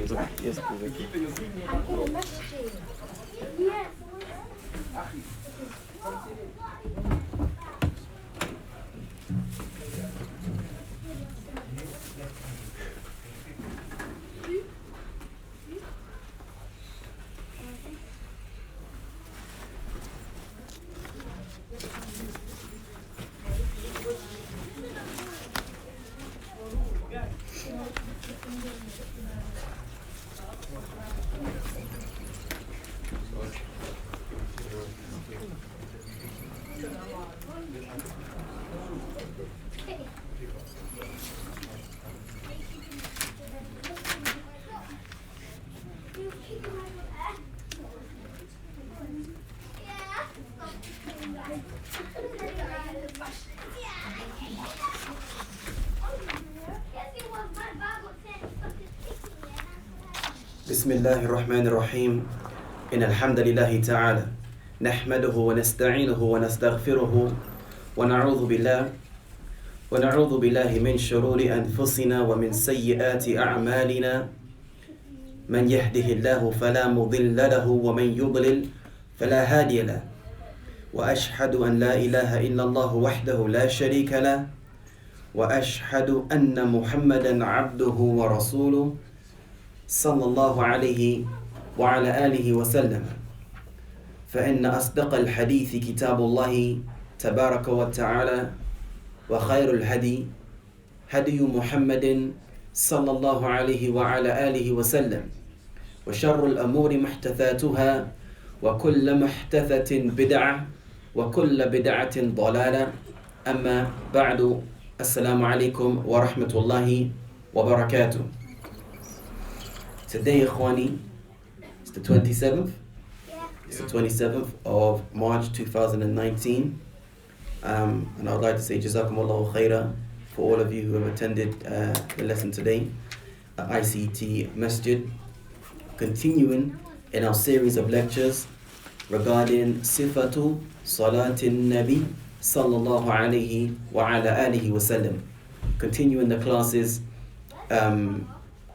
Yes, بسم الله الرحمن الرحيم إن الحمد لله تعالى نحمده ونستعينه ونستغفره ونعوذ بالله من شرور أنفسنا ومن سيئات أعمالنا من يهده الله فلا مضل له ومن يضلل فلا هادي له وأشهد أن لا إله إلا الله وحده لا شريك له وأشهد أن محمدا عبده ورسوله صلى الله عليه وعلى آله وسلم فإن أصدق الحديث كتاب الله تبارك وتعالى وخير الهدي هدي محمد صلى الله عليه وعلى آله وسلم وشر الأمور محدثاتها وكل محدثة بدعة وكل بدعة ضلالة أما بعد السلام عليكم ورحمة الله وبركاته. Today, Ikhwani, it's the 27th. It's the 27th of March 2019. And I would like to say Jazakumullahu khaira for all of you who have attended the lesson today at ICT Masjid. Continuing in our series of lectures regarding Sifatu Salatin Nabi Sallallahu Alaihi Wa Ala Alihi Wasallam. Continuing the classes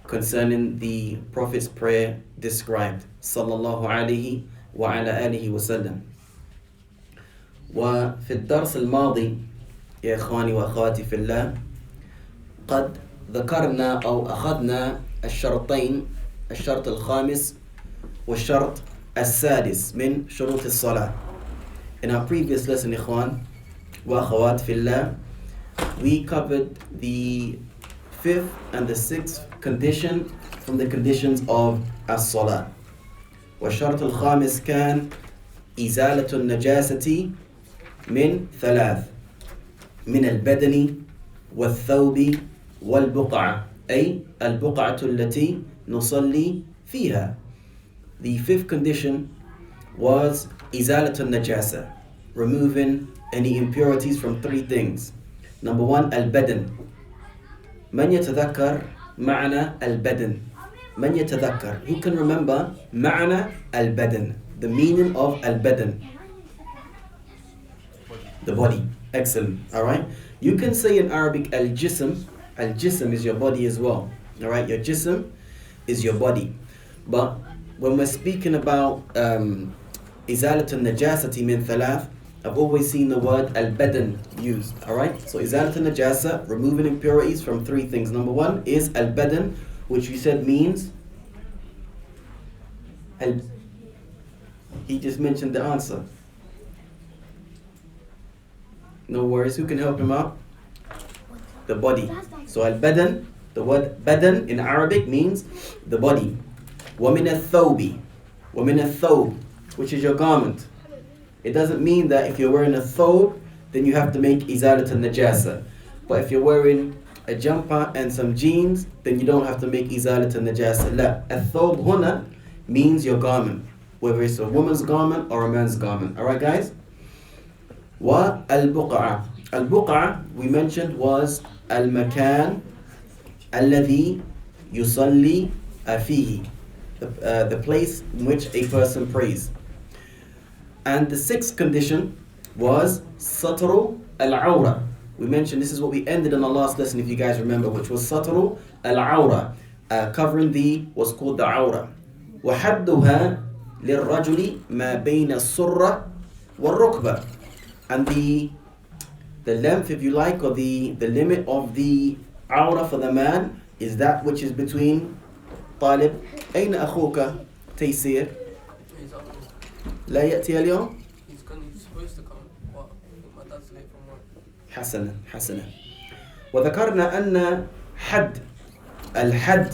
concerning the Prophet's prayer described sallallahu alayhi wa ala alihi wa sallam. وفي الدرس الماضي يا إخواني وأخواتي في الله قد ذكرنا أو أخذنا الشرطين الشرط الخامس والشرط السادس من شروط الصلاة. In our previous lesson إخوان وأخوات في الله we covered the fifth and the sixth condition from the conditions of as-salah. والشرط الخامس كان إزالة النجاسة من ثلاث من البدن والثوب والبقعة أي البقعة التي نصلي فيها. The fifth condition was إزالة النجاسة, removing any impurities from three things. Number one, البدن. من يتذكر معنى البدن؟ من يتذكر? Who can remember معنى البدن? The meaning of البدن. The body. Excellent. Alright. You can say in Arabic al-jism. Al-jism is your body as well. Alright. Your jism is your body. But when we're speaking about إزالة النجاسة من ثلاث, I've always seen the word al-badan used, alright? So izalat al-najasa, removing impurities from three things. Number one is al-badan, which we said means, he just mentioned the answer. No worries, who can help him out? The body. So al-badan, the word badan in Arabic means the body. وَمِنَ الثَّوْبِ وَمِنَ الثَّوْبِ, which is your garment. It doesn't mean that if you're wearing a thobe, then you have to make izalat al-najasa. But if you're wearing a jumper and some jeans, then you don't have to make izalat al-najasa. La, al-thobe huna means your garment, whether it's a woman's garment or a man's garment. Alright guys? Wa al-buq'a. Al-buq'a, we mentioned, was al-makan alladhi yusalli fihi, the place in which a person prays. And the sixth condition was satru al-awra. We mentioned this is what we ended in our last lesson, if you guys remember, which was satru al-awra, covering the what's called the awrah. وحدها للرجل ما بين السرة والركبة. And the length, if you like, or the limit of the awrah for the man is that which is between طالب. أين أخوك تيسير؟ لا يأتي اليوم؟ He's supposed to come. What? My dad's late from work. حسنا. وذكرنا أن الحد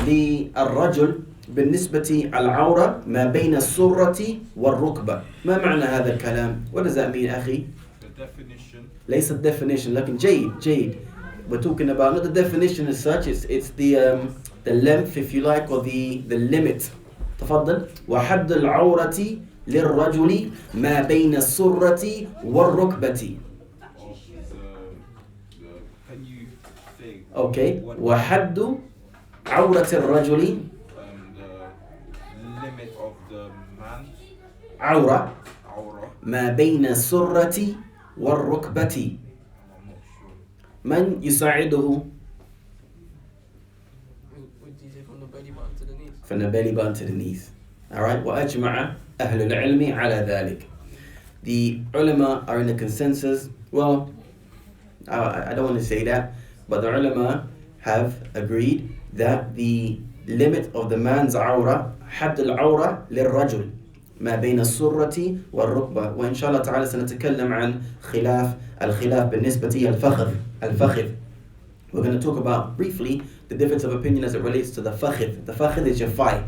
للرجل بالنسبة العورة ما بين السرة والركبة. ما معنى هذا الكلام؟ What does that mean أخي؟ The definition. ليس definition لكن جيد. We're talking about not the definition as such, it's the length, if you like, or the limit. تفضل. وحد العورة للرجل ما بين السرة والركبة. Can you say? Okay. وحد عورة الرجل. The limit of the man. عورة Aura. ما بين السرة والركبة. I'm not sure. من يساعده؟ Would you say from the belly button to the knees? From the belly button to the knees. Alright, وأجمع أهل العلم على ذلك. The ulama are in a consensus. Well, I don't want to say that, but the ulama have agreed that the limit of the man's awrah, حد العورة للرجل ما بين السرة والركبة. وإن شاء الله تعالى سنتكلم عن الخلاف بالنسبة الفخذ. We're going to talk about briefly the difference of opinion as it relates to the fakhid. The fakhid is your thigh.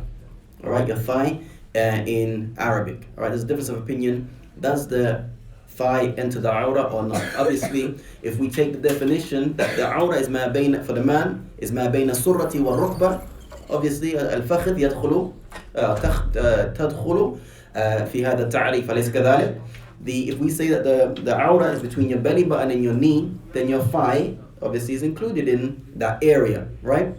Alright, your thigh in Arabic. Alright, there's a difference of opinion. Does the thigh enter the awrah or not? Obviously, if we take the definition that the awrah is ما بين, for the man, is ما بين السرة والركبة, obviously الفخذ يدخل تدخل في هذا التعريف. أليس كذلك? If we say that the awrah is between your belly button and your knee, then your thigh obviously is included in that area, right?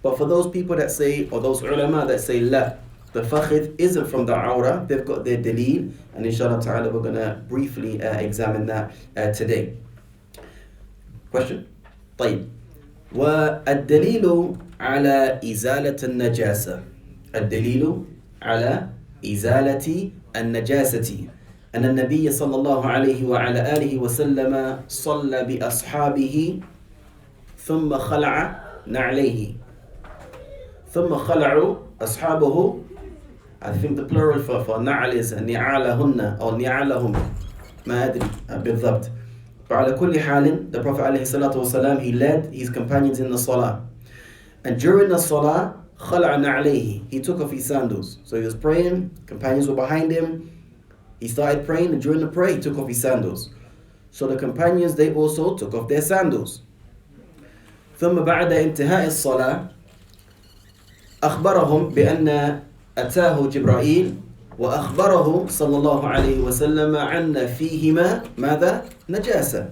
But for those people that say, or those ulama that say, la, the fakhid isn't from the awrah, they've got their daleel, and inshallah ta'ala we're going to briefly examine that today. Question? طيب. والدليل على إزالة النجاسة. الدليل على إزالة النجاسة أن النبي صلى الله عليه وعلى آله وسلم صلى بأصحابه ثم خلع نعليه. ثم خلعوا أصحابه. I think the plural for نعل is نعالهن أو نعالهم. ما أدري بالضبط. فعلى كل حال, the Prophet عليه الصلاة والسلام, he led his companions in the salah. And during the salah, خلع نعليه. He took off his sandals. So he was praying, companions were behind him. He started praying, and during the prayer, he took off his sandals. So the companions, they also took off their sandals. ثم بعد انتهاء الصلاة أخبرهم بأن أتاه جبرائيل وأخبره صلى الله عليه وسلم عن فيهما ماذا؟ نجاسة.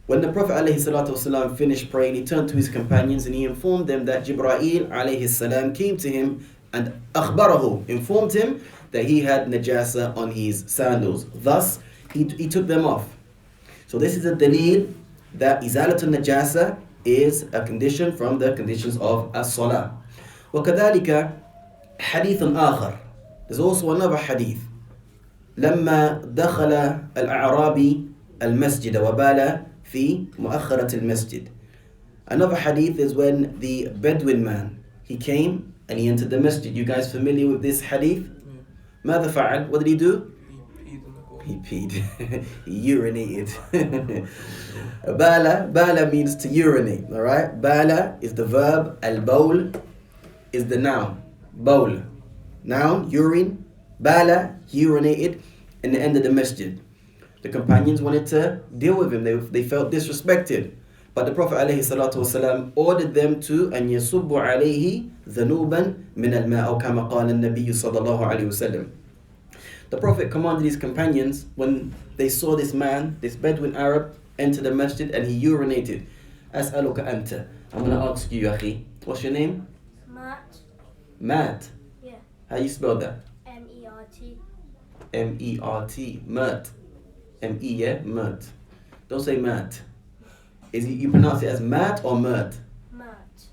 When the Prophet عليه الصلاة والسلام finished praying, he turned to his companions and he informed them that Jibra'il عليه السلام came to him and أخبره, informed him that he had najasa on his sandals. Thus, he took them off. So this is a dalil that izalatul najasa is a condition from the conditions of as-salah. وكذلك حديث آخر. There's also another hadith. لما دخل الأعرابي المسجد وبال في مؤخرة المسجد. Another hadith is when the Bedouin man, he came and he entered the masjid. You guys familiar with this hadith? ماذا فعل? What did he do? He peed. He urinated. Bala means to urinate. Alright? Bala is the verb. Al-bawl is the noun. Bawl. Noun, urine. Bala, he urinated in the end of the masjid. The companions wanted to deal with him. They felt disrespected. But the Prophet ﷺ ordered them to أن يصب عليه ذنوبا من الماء أو كما قال النبي صلى الله عليه وسلم. The Prophet commanded his companions when they saw this man, this Bedouin Arab, enter the masjid and he urinated. أسألك أنت. I'm going to ask you, أخي. What's your name? Matt. Matt. Yeah. How you spell that? M-E-R-T. M-E-R-T. Mert. M-E, yeah? Mert. Don't say Matt. You pronounce it as Matt or Mert? Matt.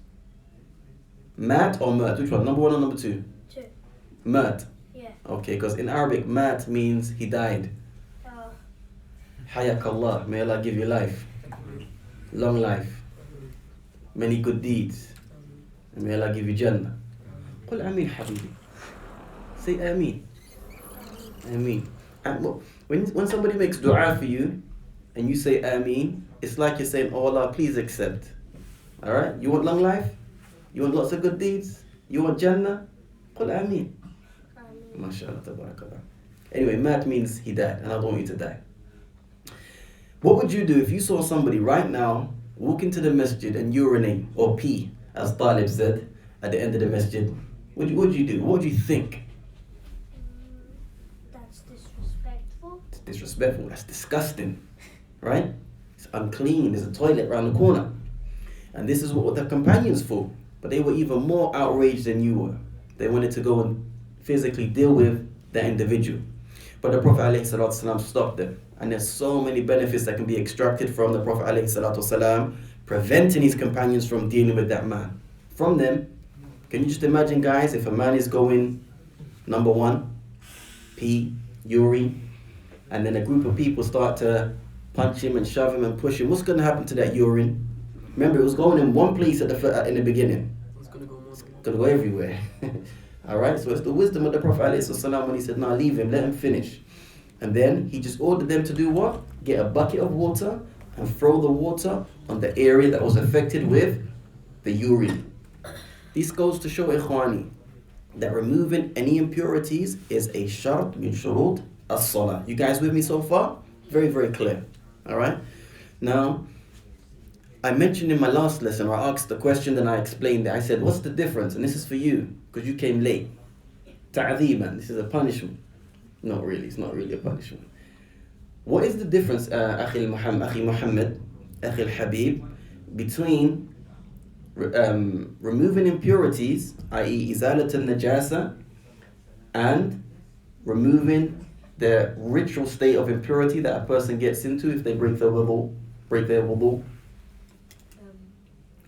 Mat or Mert? Which one? Number one or number two? 2. Mert. Yeah. Okay, because in Arabic, Mat means he died. Oh. Hayakallah, may Allah give you life. Long life. Many good deeds. And may Allah give you Jannah. قل آمين حبيبي. Say Ameen. Ameen. And when somebody makes dua for you and you say Ameen, it's like you're saying, oh Allah, please accept. Alright? You want long life? You want lots of good deeds? You want Jannah? قل آمين. MashaAllah, tabarakallah. Anyway, Mat means he died, and I don't want you to die. What would you do if you saw somebody right now walk into the masjid and urinate or pee, as Talib said, at the end of the masjid? What would you do? What would you think? That's disrespectful. It's disrespectful. That's disgusting, right? It's unclean. There's a toilet around the corner. And this is what the companions thought. But they were even more outraged than you were. They wanted to go and physically deal with the individual. But the Prophet ﷺ stopped them. And there's so many benefits that can be extracted from the Prophet ﷺ preventing his companions from dealing with that man. From them, can you just imagine, guys, if a man is going, number one, pee, urine, and then a group of people start to punch him and shove him and push him, what's going to happen to that urine? Remember, it was going in one place in the beginning. It's gonna go more. It's going to go everywhere. Alright, so it's the wisdom of the Prophet ﷺ when he said, no, leave him, let him finish. And then he just ordered them to do what? Get a bucket of water and throw the water on the area that was affected with the urine. This goes to show, Ikhwani, that removing any impurities is a shart min shurut as-salah. You guys with me so far? Very, very clear. Alright? Now, I mentioned in my last lesson, or I asked the question, then I explained it. I said, what's the difference? And this is for you, because you came late. Ta'adhiban, this is a punishment. Not really, it's not really a punishment. What is the difference, Akhi Muhammad, Akhi Habib, between removing impurities, i.e. izalat al-najasa, and removing the ritual state of impurity that a person gets into if they break their wudu?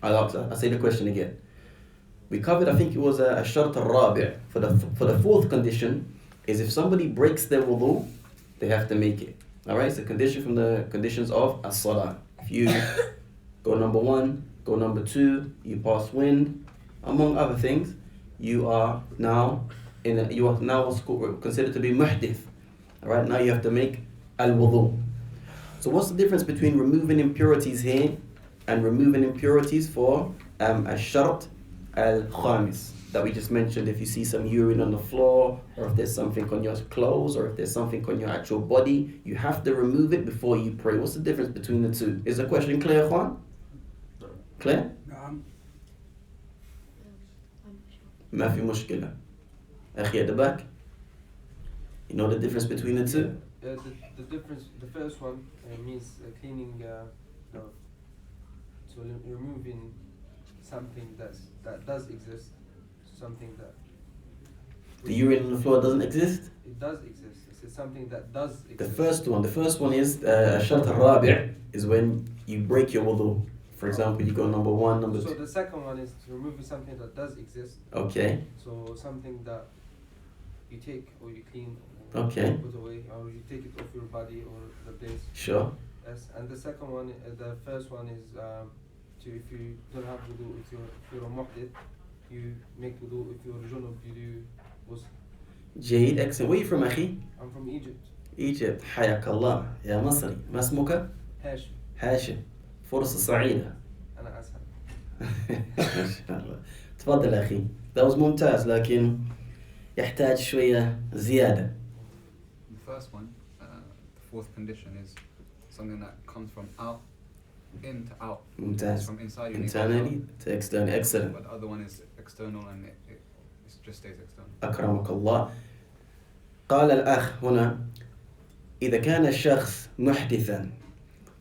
I'll say the question again. We covered, I think it was a shart al-rabi'. For the fourth condition is if somebody breaks their wudu, they have to make it. Alright, it's a condition from the conditions of as-salah. If you go number one, go number two, you pass wind, among other things, you are now what's considered to be muhdith. Alright, now you have to make al-wudu. So what's the difference between removing impurities here and removing impurities for al-shart al-khamis that we just mentioned? If you see some urine on the floor, or if there's something on your clothes, or if there's something on your actual body, you have to remove it before you pray. What's the difference between the two? Is the question clear, Juan? Clear? ما في مشكلة. أخي at the back. You know the difference between the two? The difference, the first one means cleaning, so removing something that does exist, something that... The urine on the floor doesn't exist? It does exist. It's something that does exist. The first one is shart al-rabi' is when you break your wudu. For example, you go number one, number two. So the second one is to remove something that does exist. Okay. So something that you take or you clean or Okay. put away, or you take it off your body or the place. Sure. Yes. And the second one, the first one is if you don't have wudu, if you're a muhdith, you make wudu. If you're a junub, you do ghusl. جيد, excellent. Where are you from, أخي? I'm from Egypt. Egypt. حياك الله يا مصري. ما اسمك؟ هاشم. هاشم. فرصة سعيدة. أنا أسهل. ما شاء الله. تفضل أخي. That was ممتاز لكن يحتاج شوية زيادة. The first one, the fourth condition is something that comes from out, in to out. ممتاز. From inside you Internally to external. Excellent. But the other one is external and it just stays external. أكرمك الله. قال الأخ هنا إذا كان الشخص محدثا.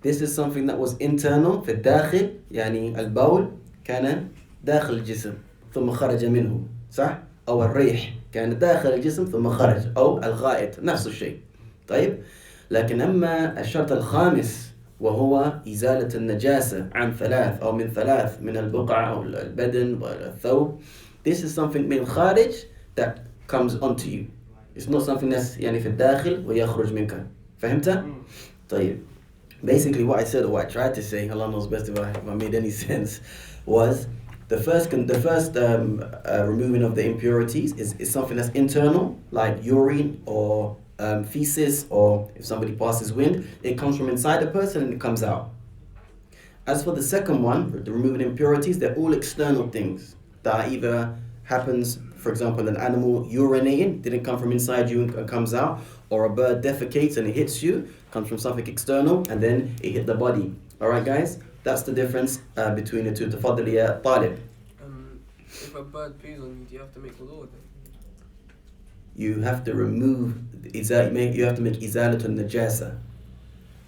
This is something that was internal في الداخل, يعني البول كان داخل الجسم ثم خرج منه, صح؟ أو الريح كان داخل الجسم ثم خرج, أو الغائط نفس الشيء. طيب, لكن أما الشرط الخامس وهو إزالة النجاسة عن ثلاث أو من ثلاث من البقعة أو البدن والثوب. This is something من خارج that comes onto you. It's not something that's يعني في الداخل ويخرج منك. فهمت؟ طيب. Basically what I said or what I tried to say, Allah knows best if I made any sense, was the first removing of the impurities is something that's internal, like urine or feces, or if somebody passes wind, it comes from inside the person and it comes out. As for the second one, the removing impurities, they're all external things that either happens, for example, an animal urinating, didn't come from inside you and comes out, or a bird defecates and it hits you, comes from something external and then it hit the body. Alright guys, that's the difference between the two. تفضل يا طالب. If a bird pees on you, do you have to make wudu with it? You have to remove, you have to make إزالة النجاسة.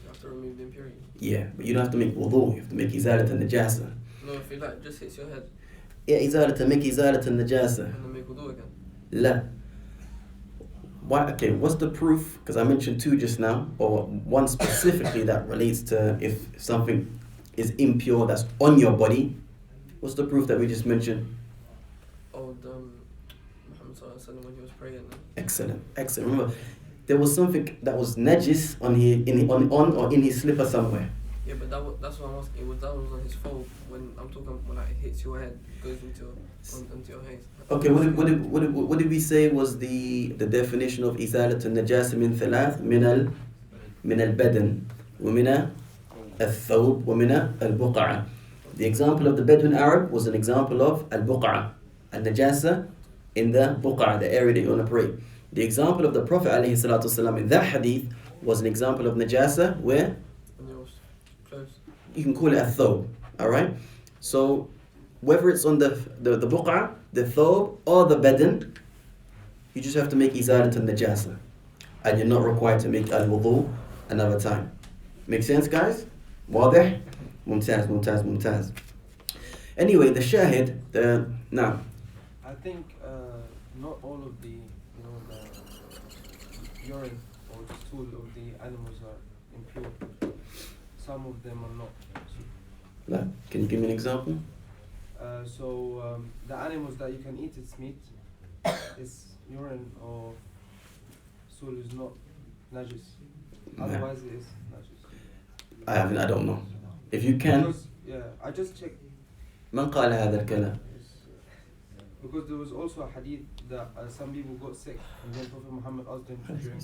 You have to remove the impurity. Yeah, but you don't have to make wudu, you have to make إزالة النجاسة. No, if it like just hits your head Yeah, make إزالة النجاسة. and then make wudu again. لا. Why? Okay, what's the proof? Because I mentioned two just now, or one specifically that relates to if something is impure that's on your body. What's the proof that we just mentioned? Oh, Muhammad Sallallahu Alaihi Wasallam when he was praying. Excellent, excellent. Remember, there was something that was najis on his slipper somewhere. Yeah, but that's what I'm asking. That was on his fold when I'm talking when it hits your head, goes into your hands. Okay, what did we say was the definition of إزالة النجاسة من ثلاث من البدن ومن الثوب ومن البقعة. The example of the Bedouin Arab was an example of al-buq'a, al-najasa in the buq'a, the area that you want to pray. The example of the Prophet ﷺ in that hadith was an example of najasa where When you're close. you can call it a thob. Alright? So whether it's on the buq'a, the thob, or the badan, you just have to make izalat al-najasa. And you're not required to make al-wudu another time. Make sense, guys? واضح? ممتاز. Anyway, the shahid, now. I think not all of the the urine or the stool of the animals are impure. Some of them are not. Can you give me an example? The animals that you can eat its meat, its urine or stool is not najis. Otherwise it is najis. I don't know. If you can. Because, I just checked. من قال هذا الكلام؟ Because there was also a hadith that some people got sick and then Prophet Muhammad asked them to drink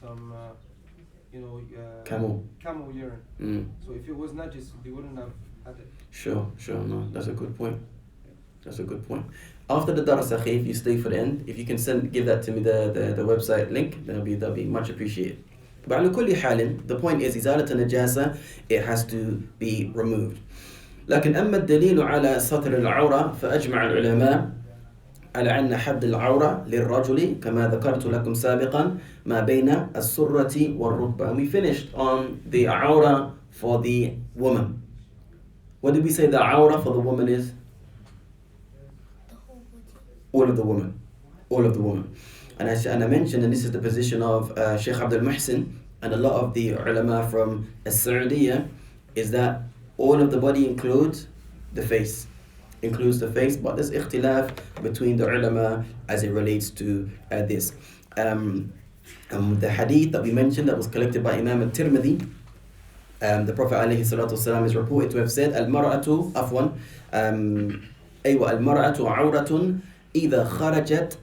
some, camel urine. So if it was najis, they wouldn't have had it. Sure. No, that's a good point. After the Dars, if you stay for the end, if you can give that to me, the website link, that'll be much appreciated. But على كل حال, the point is إزالة النجاسة, it has to be removed. لكن أما الدليل على سطر العورة فأجمع العلماء على أن حد العورة للرجل كما ذكرت لكم سابقا ما بين السرة والركبة. And we finished on the عورة for the woman. What did we say the عورة for the woman is? All of the woman. And I mentioned, and this is the position of Sheikh Abdul Muhsin and a lot of the ulama from Saudiya, is that all of the body includes the face, but there's ikhtilaf between the ulama as it relates to this. The hadith that we mentioned that was collected by Imam al-Tirmidhi, the Prophet ﷺ is reported to have said, المرأة عورة إذا خرجت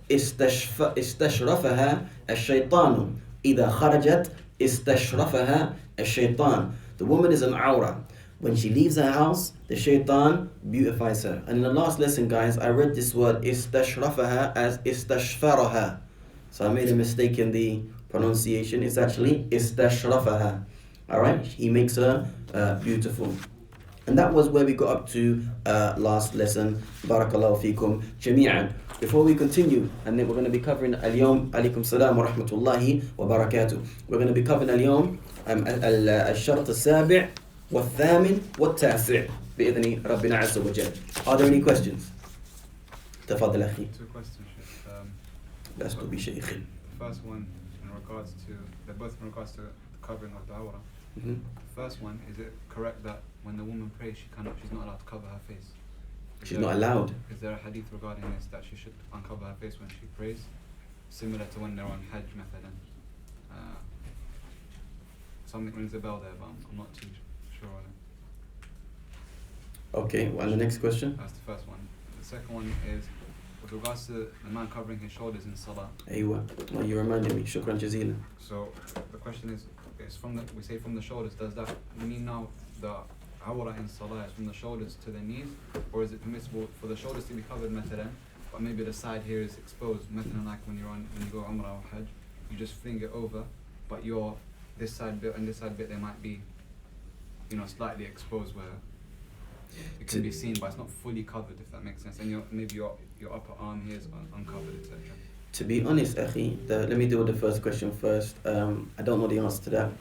استشرفها الشيطان. The woman is an awra. When she leaves her house, the shaitan beautifies her. And in the last lesson, guys, I read this word istashrafaha as istashfaraha. So I made a mistake in the pronunciation. It's actually istashrafaha. Alright? He makes her beautiful. And that was where we got up to last lesson. Barakallahu feekum jami'an. Before we continue, and then we're going to be covering al-yawm, alaykum salam wa rahmatullahi wa barakatuh. We're going to be covering al-yawm al-shart al-sabi' والثامن والتاسع بإذن ربنا عز وجل. Are there any questions? تفضل أخي. 2 questions, Sheikh. لست بشيخ. The first one they're both in regards to the covering of the awrah. Mhm. The first one, is it correct that when the woman prays, she's not allowed to cover her face? She's not allowed. Is there a hadith regarding this that she should uncover her face when she prays, similar to when they're on Hajj method? Something rings a bell there, but I'm not too sure on it. Okay, well, the next question. That's the first one. The second one is with regards to the man covering his shoulders in salah. Aywa. Well, you reminded me. Shukran jazeelan. So the question is we say from the shoulders. Does that mean now the awra in salah is from the shoulders to the knees, or is it permissible for the shoulders to be covered matalan, but maybe the side here is exposed matalan, like when you go umrah or hajj, you just fling it over, but this side bit and this side bit, they might be slightly exposed where it can be seen, but it's not fully covered, if that makes sense, and maybe your upper arm here is uncovered, etc. To be honest, Akhi, let me deal with the first question first. I don't know the answer to that.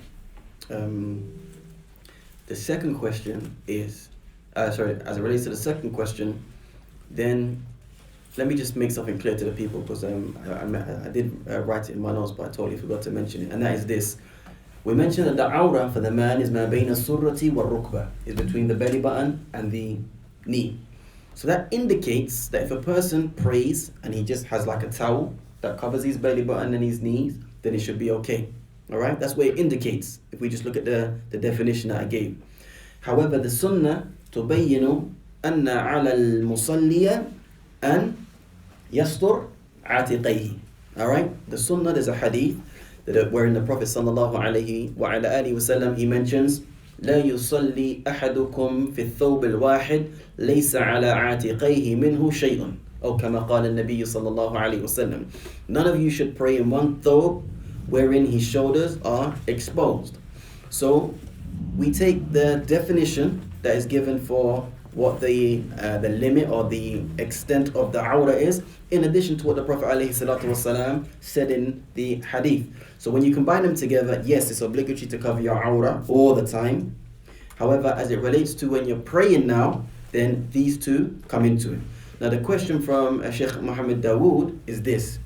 The second question is, as it relates to the second question, then let me just make something clear to the people, because I did write it in my notes, but I totally forgot to mention it, and that is this. We mentioned that the awra for the man is ma bayna surrati wa rukba, is between the belly button and the knee. So that indicates that if a person prays and he just has like a towel that covers his belly button and his knees, then it should be okay. Alright? That's what it indicates, if we just look at the definition that I gave. However, the sunnah تبين أن على المصلي أن يستر عاتقيه. Alright? The sunnah, there's a hadith wherein the Prophet sallallahu alayhi wa ala alihi wasallam, he mentions لا يصلي أحدكم في الثوب الواحد ليس على عاتقيه منه شيء أو كما قال النبي صلى الله عليه وسلم. None of you should pray in one thobe wherein his shoulders are exposed. So we take the definition that is given for what the limit or the extent of the awra is, in addition to what the Prophet ﷺ said in the hadith. So when you combine them together, yes, it's obligatory to cover your awra all the time. However, as it relates to when you're praying now, then these two come into it. Now the question from Sheikh Muhammad Dawood is this.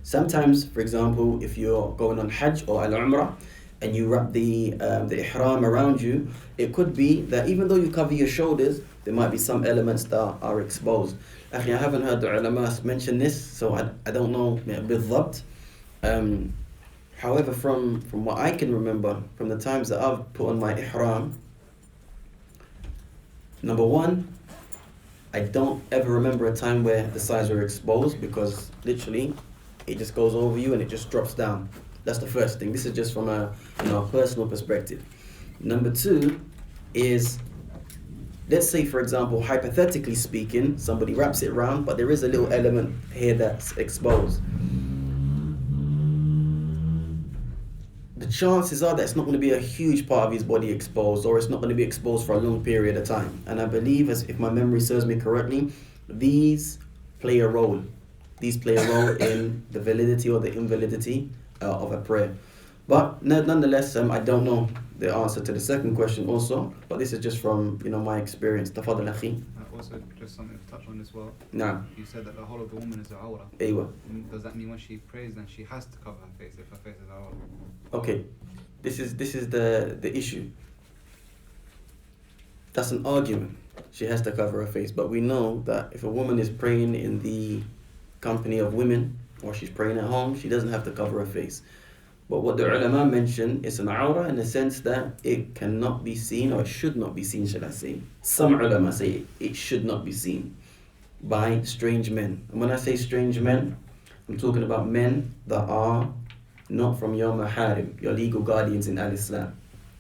Sometimes, for example, if you're going on Hajj or Al-Umrah, and you wrap the ihram around you, it could be that even though you cover your shoulders, there might be some elements that are exposed. Actually, I haven't heard the ulama mention this, so I don't know بالضبط. However, from what I can remember, from the times that I've put on my ihram, number one, I don't ever remember a time where the sides were exposed, because literally it just goes over you and it just drops down. That's the first thing. This is just from a personal perspective. Number two is, let's say, for example, hypothetically speaking, somebody wraps it around, but there is a little element here that's exposed. The chances are that it's not going to be a huge part of his body exposed, or it's not going to be exposed for a long period of time. And I believe, as if my memory serves me correctly, these play a role. These play a role in the validity or the invalidity of a prayer. But nonetheless, I don't know the answer to the second question also, but this is just from my experience. Tafadal akhi. Also, just something to touch on as well. Nah. You said that the whole of the woman is a awra. Aywa. Does that mean when she prays, then she has to cover her face if her face is awra? Okay, this is the issue. That's an argument. She has to cover her face, but we know that if a woman is praying in the company of women, or she's praying at home, she doesn't have to cover her face. But what the ulama mention is an awra in the sense that it cannot be seen, or it should not be seen, should I say. Some ulama say it should not be seen by strange men. And when I say strange men, I'm talking about men that are not from your maharim, your legal guardians in al-Islam.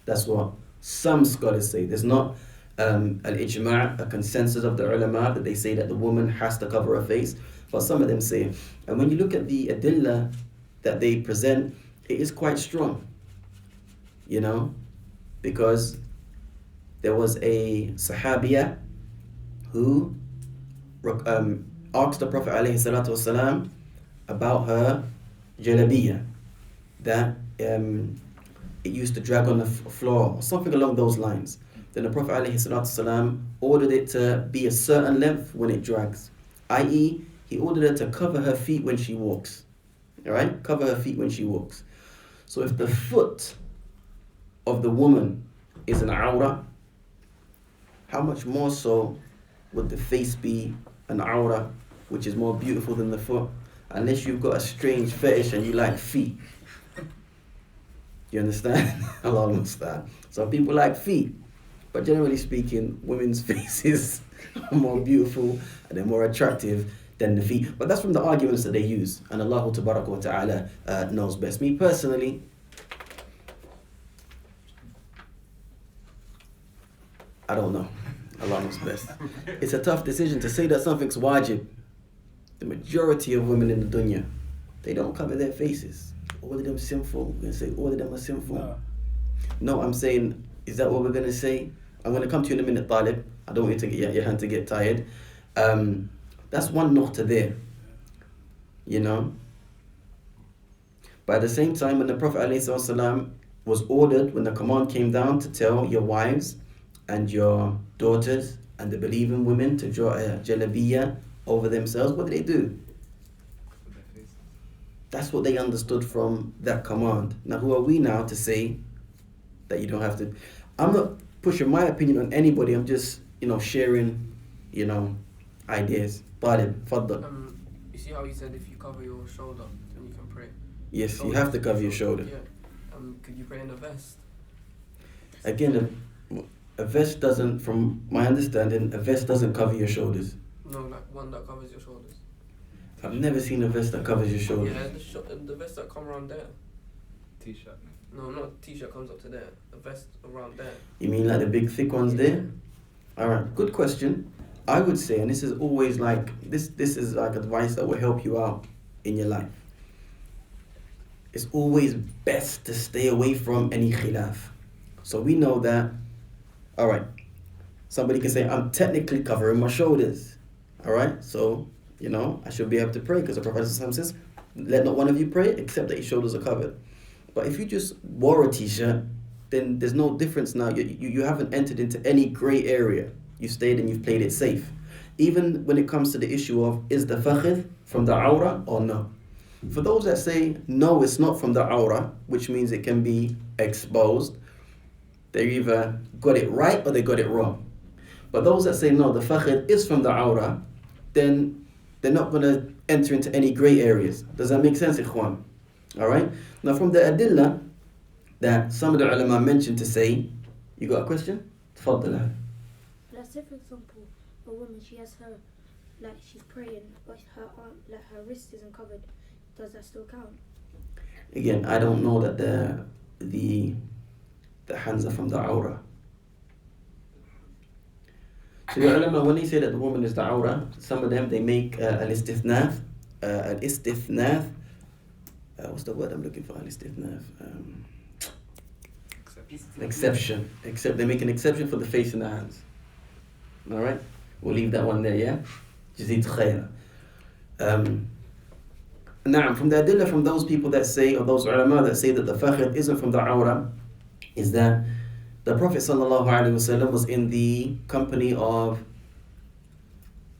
That's what some scholars say. There's not al-ijma', a consensus of the ulama that they say that the woman has to cover her face, but some of them say. And when you look at the adillah that they present, it is quite strong, because there was a sahabiya who asked the Prophet ﷺ about her jalabiyya, that it used to drag on the floor, or something along those lines. Then the Prophet ﷺ ordered it to be a certain length when it drags, i.e., he ordered her to cover her feet when she walks. Alright? Cover her feet when she walks. So if the foot of the woman is an awra, how much more so would the face be an awra, which is more beautiful than the foot? Unless you've got a strange fetish and you like feet. You understand? Allah understand. Some people like feet, but generally speaking, women's faces are more beautiful and they're more attractive than the feet. But that's from the arguments that they use, and Allah Tabaraka wa Ta'ala knows best. Me personally, I don't know. Allah knows best. It's a tough decision to say that something's wajib. The majority of women in the dunya, they don't cover their faces. All of them sinful. We're going to say all of them are sinful. No, I'm saying, is that what we're going to say? I'm going to come to you in a minute, Talib. I don't want you to get your hand to get tired. That's one nuqta there. You know? But at the same time, when the Prophet ﷺ was ordered, when the command came down to tell your wives and your daughters and the believing women to draw a jalabiyah over themselves, what did they do? That's what they understood from that command. Now, who are we now to say that you don't have to? I'm not pushing my opinion on anybody. I'm just, sharing, ideas. Talib, faddal. You see how he said if you cover your shoulder, then you can pray? Yes, you have to cover your shoulder. Yeah. Could you pray in a vest? Again, a vest doesn't, from my understanding, a vest doesn't cover your shoulders. No, like one that covers your shoulders. I've never seen a vest that covers your shoulders. Yeah, the vest that come around there. T-shirt. No, not t-shirt comes up to there. The vest around there. You mean like the big thick ones there? Alright, good question. I would say, and this is always like, this is like advice that will help you out in your life. It's always best to stay away from any khilaf. So we know that, alright, somebody can say, I'm technically covering my shoulders. Alright, so, I should be able to pray because the Prophet says, let not one of you pray except that your shoulders are covered. But if you just wore a t-shirt, then there's no difference now. You haven't entered into any grey area. You stayed and you've played it safe. Even when it comes to the issue of, is the fakhidh from the awra or no? For those that say, no, it's not from the awra, which means it can be exposed, they either got it right or they got it wrong. But those that say, no, the fakhidh is from the awra, then they're not going to enter into any grey areas. Does that make sense, ikhwan? Alright? Now from the adillah that some of the ulama mentioned to say, you got a question? Tfaddala. Let's say, for example, a woman, she has her, she's praying, but her arm, her wrist isn't covered. Does that still count? Again, I don't know that the hands are from the awra. So the ulama, when they say that the woman is the awra, some of them, they make al-istithnath, what's the word I'm looking for? Al-istithnath. Exception. Except they make an exception for the face and the hands. Alright? We'll leave that one there, yeah? Jazid khair. From the adillah from those people that say, or those ulama that say that the fakhid isn't from the awra, is that the Prophet ﷺ was in the company of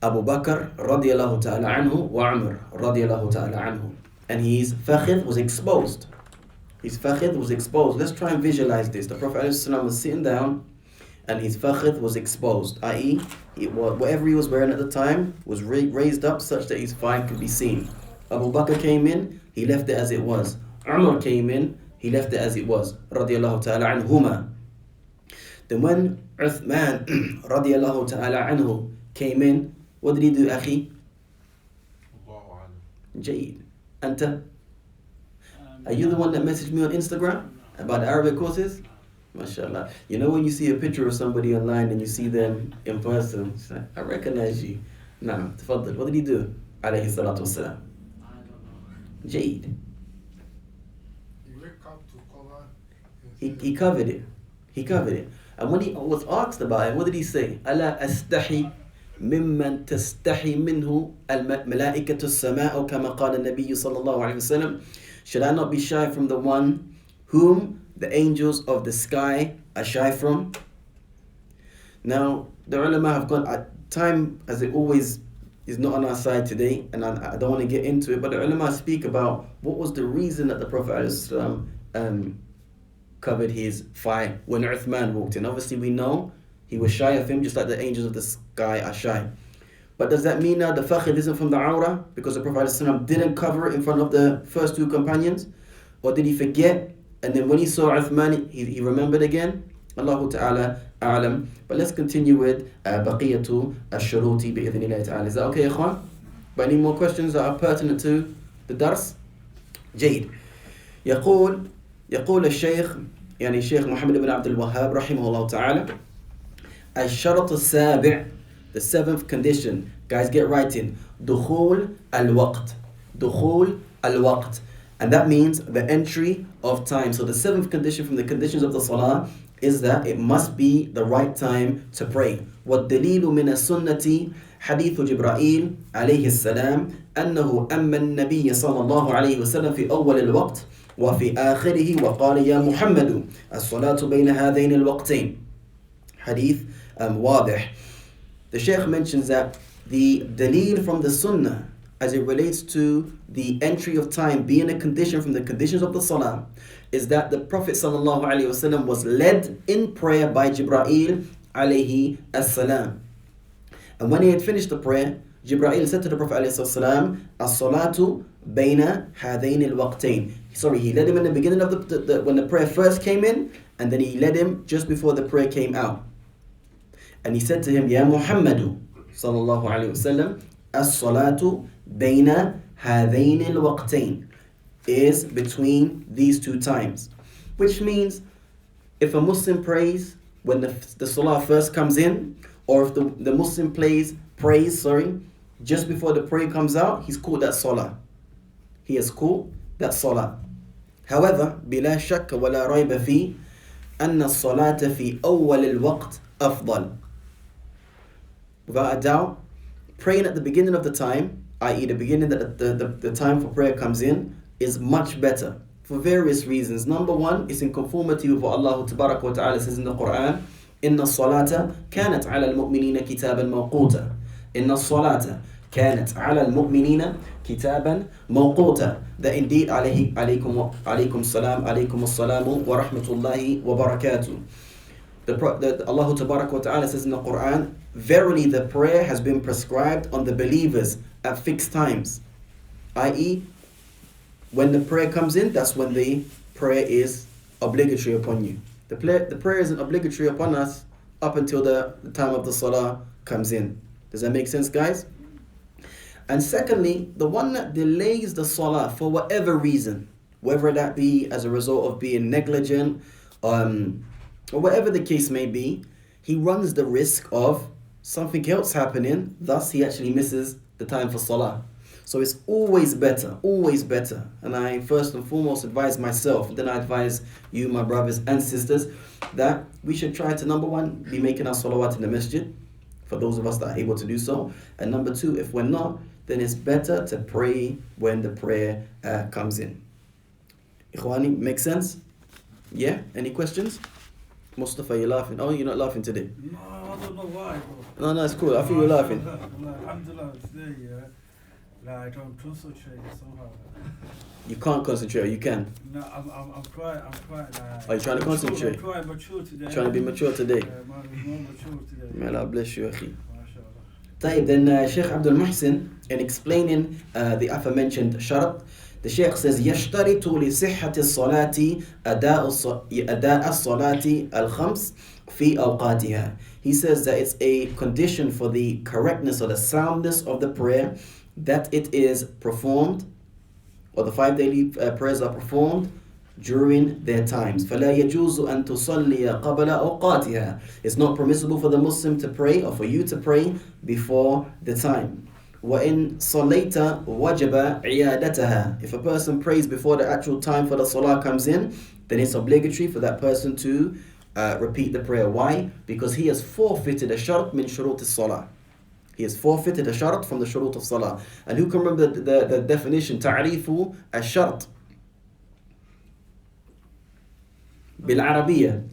Abu Bakr radiallahu ta'ala anhu wa Umar radiallahu ta'ala anhu. And his fakhid was exposed. His fakhid was exposed. Let's try and visualize this. The Prophet ﷺ was sitting down and his fakhid was exposed, i.e., whatever he was wearing at the time was raised up such that his thigh could be seen. Abu Bakr came in, he left it as it was. Umar came in, he left it as it was. Radiallahu ta'ala anhuma. Then when Uthman radiallahu ta'ala anhu came in, what did he do, akhi? Jayid. Anta? Are you the one that messaged me on Instagram about the Arabic courses? MashaAllah. You know when you see a picture of somebody online and you see them in person, it's like, I recognize you. Nah, tafaddal. What did he do? Alayhi salatu wasalam. Jayid. He covered it. He covered it. And when he was asked about it, what did he say? ألا أستحي ممن تستحي منه الملائكة السماء كما قال النبي صلى الله عليه وسلم. Should I not be shy from the one whom the angels of the sky are shy from? Now, the ulama have gone, time as it always is not on our side today, and I don't want to get into it, but the ulama speak about what was the reason that the Prophet covered his thigh when Uthman walked in. Obviously we know he was shy of him, just like the angels of the sky are shy. But does that mean now the fakhid isn't from the awrah because the Prophet ﷺ didn't cover it in front of the first two companions? Or did he forget? And then when he saw Uthman, he remembered again? Allahu Ta'ala a'lam. But let's continue with baqiyatu ash-shuruti bi'idhnillahi ta'ala. Is that okay, ikhwan? But any more questions that are pertinent to the dars? جيد. يقول الشيخ يعني الشيخ محمد بن عبد الوهاب رحمه الله تعالى الشرط السابع, the seventh condition, guys get right in, دخول الوقت, دخول الوقت, and that means the entry of time. So the seventh condition from the conditions of the salah is that it must be the right time to pray. والدليل من السنة حديث جبرائيل عليه السلام أنه أما النبي صلى الله عليه وسلم في أول الوقت وفي آخره وقال يا محمد الصلاة بين هذين الوقتين. Hadith واضح. The Shaykh mentions that the dalil from the sunnah as it relates to the entry of time being a condition from the conditions of the salah is that the Prophet sallallahu alaihi wasallam was led in prayer by Jibreel alayhi as-salam. And when he had finished the prayer, Jibreel said to the Prophet alayhi as-salam, as-salatu bayna hadayn al-waqtayn. Sorry, he led him in the beginning of when the prayer first came in, and then he led him just before the prayer came out. And he said to him, Ya Muhammadu sallallahu alayhi wasallam, as-salatu bayna hadayn al-waqtayn, is between these two times. Which means if a Muslim prays when the salah first comes in, or if the Muslim prays just before the prayer comes out, he's called that salah. He has called that salah. However, بلا شك ولا ريب فيه أن الصلاة في أول الوقت أفضل. Without a doubt, praying at the beginning of the time, i.e. the beginning that the time for prayer comes in, is much better for various reasons. Number one, it's in conformity with what Allah Tabaraka wa Ta'ala says in the Quran, إن الصلاة كانت على المؤمنين كتابا موقوتا. إن الصلاة كانت على المؤمنين كتابا موقوتا. That indeed عليكم السلام عليكم السلام ورحمة الله وبركاته. Allah Tabaraka wa Ta'ala says in the Quran, verily the prayer has been prescribed on the believers at fixed times. I.e., when the prayer comes in, that's when the prayer is obligatory upon you. The prayer isn't obligatory upon us up until the time of the salah comes in. Does that make sense, guys? And secondly, the one that delays the salah for whatever reason, whether that be as a result of being negligent, or whatever the case may be, he runs the risk of something else happening, thus he actually misses the time for salah. So it's always better. And I first and foremost advise myself, then I advise you, my brothers and sisters, that we should try to, number one, be making our salawat in the masjid, for those of us that are able to do so. And number two, if we're not, then it's better to pray when the prayer comes in. Ikhwani, make sense? Yeah? Any questions? Mustafa, you're laughing. Oh, you're not laughing today? No, I don't know why, bro. No, it's cool. I feel you're laughing. Alhamdulillah, today, yeah. Like, I don't concentrate somehow. You can't concentrate, or you can? No, I'm quite Are you trying to concentrate? I'm quite mature today. Trying to be mature today? Yeah, man, more mature today. May Allah bless you, akhi. MashaAllah. طيب, then Sheikh Abdul Muhsin, in explaining the aforementioned sharat, the Sheikh says, يشترط لصحة الصلاة أداء الصلاة الخمس في أوقاتها. He says that it's a condition for the correctness or the soundness of the prayer that it is performed, or the 5 daily prayers are performed during their times. فَلَا يَجُوزُ أَن تُصَلِّيَ قَبْلَ أَوْقَاتِهَا. It's not permissible for the Muslim to pray, or for you to pray, before the time. وَإِن صَلَّيْتَ وَجَبَ عِيَادَتَهَا. If a person prays before the actual time for the salah comes in, then it's obligatory for that person to repeat the prayer. Why? Because he has forfeited a shart min shurut as-salah. He has forfeited a shart from the shurut of salah. And who can remember the definition? Ta'rifu ash-shart bil-Arabiya.